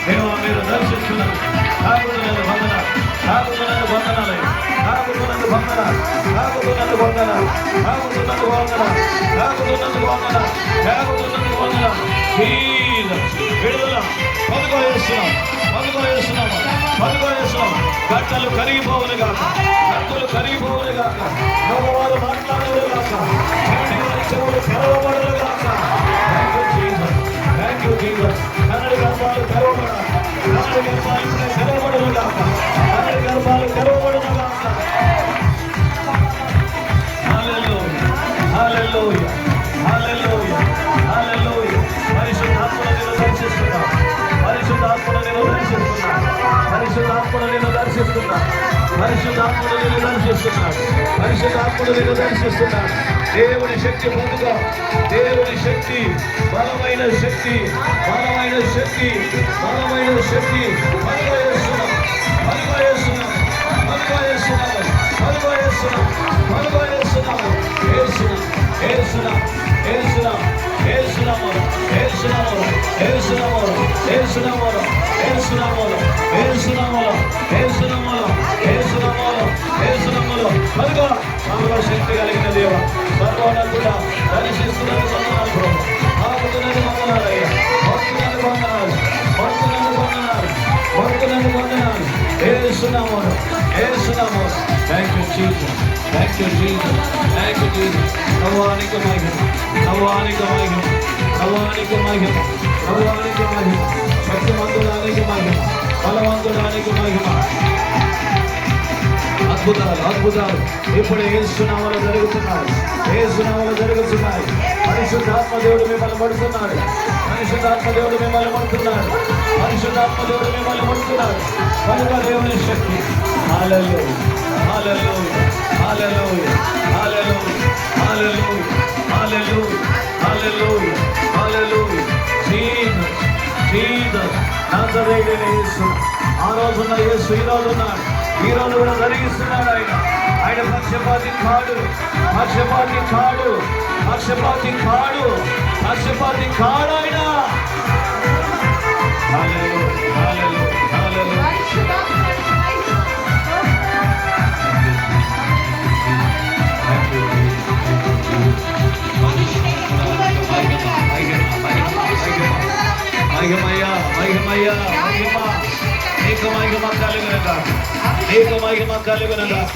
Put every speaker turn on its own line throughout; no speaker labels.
దేవా మీరు దర్శిస్తున్నాను. కాకుతున్నది వందనాలు, కాకుతున్నది వందనాలయ్య, కాకుతున్నది వందనాలు, కాకుతున్నది వందనాలు, కాకుతున్నది వందనాలు, కాకుతున్నది వందనాలు, కాకుతున్నది వందనాలు. విడుదల పదుకో వేస్తున్నాం, పదుకో వేస్తున్నాము, పదుకో వేస్తున్నాం. గట్టలు కరిగిపోవును గాక, గట్టలు కరిగిపోవును గాక, మగవారు మాట్లాడదు గాక, చెవులు తెరవబడదు గాక. Thank you Jesus. కన్నడి గర్భాలు తెరవబడాలి, కన్నడి గర్భాలు తెరవబడదు గాక, కన్నడి గర్భాలు తెరవబడదు గాక. హల్లెలూయా, హల్లెలూయా, హల్లెలూయా, హల్లెలూయా. పరిశుద్ధాత్మను నేను దర్శిస్తున్నా, పరిశుద్ధాత్మను నేను దర్శిస్తున్నా, పరిశుద్ధాత్మను నేను దర్శిస్తున్నా, పరిశుద్ధాత్మను నేను దర్శిస్తున్నా, పరిశుద్ధాత్మను నేను దర్శిస్తున్నా. దేవుని శక్తి పొందుగా, దేవుని శక్తి, బలమైన శక్తి, బలమైన శక్తి, బలమైన శక్తి. పలుకోయేస్తున్నాం, పలుకోయేస్తున్నాం, పలుకోయేస్తున్నాము, పలుకోయేస్తున్నాం, పలుకోయేస్తున్నాము. ఏసునాం, ఏసునాం, ఏసునాం, ఏసునాము, ఏసునాము, ఏసునాము, ఏసునాము, ఏసునాము, ఏసునాము, ఏసునాము, ఏసునాము, ఏసునాము. పలుకో. మనలో శక్తి కలిగిన దేవ, సర్వోన్నతుడా, దర్శిస్తున్నది వందనాలు ప్రభు, ఆపుతున్నది వందనాలయ్యా, మొత్తున్నది వందనాలు, మొత్తున్నది వందనాలు, మొత్తున్నది వందనాలు. ఏసునాము, ఏసునాము. Thank you Jesus, thank you Jesus, thank you Jesus. నవ్వానికి మహిమ, నవ్వానికి మహిమ, నవ్వానికి మహిమ, నవ్వానికి మహిమ, శక్తిమంతుడానికి మహిమ, బలవంతుడానికి మహిమ. అద్భుతాలు, అద్భుతాలు ఇప్పుడు యేసునామములో జరుగుతున్నాయి, యేసునామములో జరుగుతున్నాయి. పరిశుద్ధాత్మ దేవుడు మిమ్మల్ని పడుతున్నాడు, పరిశుద్ధాత్మ దేవుడు మిమ్మల్ని పడుతున్నాడు, పరిశుద్ధాత్మ దేవుడు మిమ్మల్ని పడుతున్నాడు. కనుక దేవుని శక్తి. హల్లెలూయా, హల్లెలూయా, హల్లెలూయా, హల్లెలూయా, హల్లెలూయా, హల్లెలూయా, హల్లెలూయా, హల్లెలూయా. జీసస్, జీసస్, నజరేయుడైన యేసు. ఆ రోజున్న యేసు ఈ రోజు ఉన్నాడు, ఈ రోజు కూడా జరిగిస్తున్నాడు. ఆయన ఆయన పక్షపాతి కాడు, పక్షపాతి కాడు, పక్షపాతి కాడు, పక్షపాతి కాడు ఆయన. హల్లెలూయా, హల్లెలూయా, హల్లెలూయా. మహిమయ్యా, మహిమయ్యా, మహిమ. నీకు మహిమ కలుగునుగాక, నీకు మహిమ కలుగునుగాక,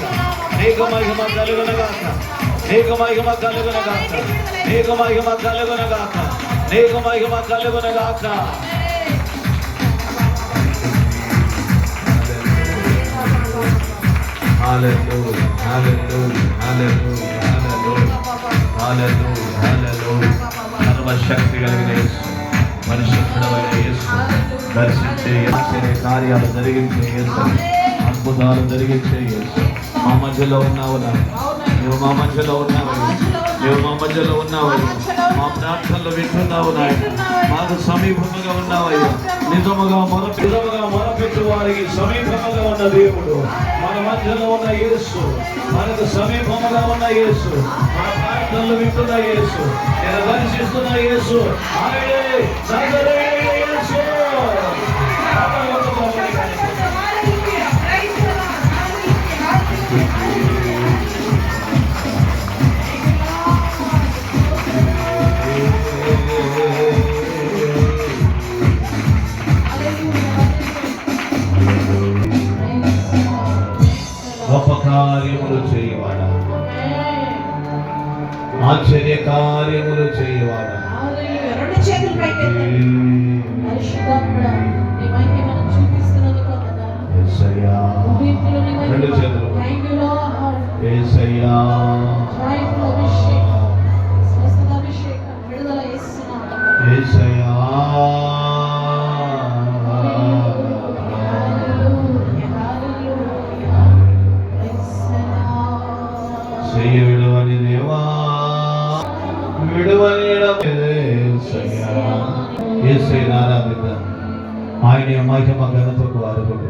నీకు మహిమ కలుగునుగాక, నీకు మహిమ కలుగునుగాక, నీకు మహిమ కలుగునుగాక, నీకు మహిమ కలుగునుగాక. హల్లెలూయా, హల్లెలూయా, హల్లెలూయా, హల్లెలూయా, హల్లెలూయా, హల్లెలూయా. సర్వశక్తి కలిగిన యేసు, పరిశుద్ధుడైన యేసు, దర్శించే కార్యాలు జరిగించే యేసు, అద్భుతాలు జరిగించే యేసు. మా మధ్యలో ఉన్నావు, నువ్వు మా మధ్యలో ఉన్నావు, నువ్వు మా మధ్యలో ఉన్నావయ్యా. మా ప్రార్థనలు వింటున్నావు నాయన, మాకు సమీపముగా ఉన్నావయ్యా. నిజముగా మొరపెట్టు వారికి సమీపముగా ఉన్న దేవుడు, మన మధ్యలో ఉన్న యేసు, మనకు సమీపముగా ఉన్న యేసు, మన ప్రార్థనలు వింటున్న యేసు, నేను దర్శిస్తున్న యేసు, ఆయనే నజరేయుడైన యేసు. గొప్ప కార్యములు చేయవాడా, ఆశ్చర్య కార్యములు చేయవాడా. రెండు చేతులు. యేసయ్యా, యేసయ్యా, చెయ్యి విడువని దేవా, విడువని యేసయ్యను ఆరాధిద్దాం. ఆయన మహిమ ఘనతకు అర్హుడు.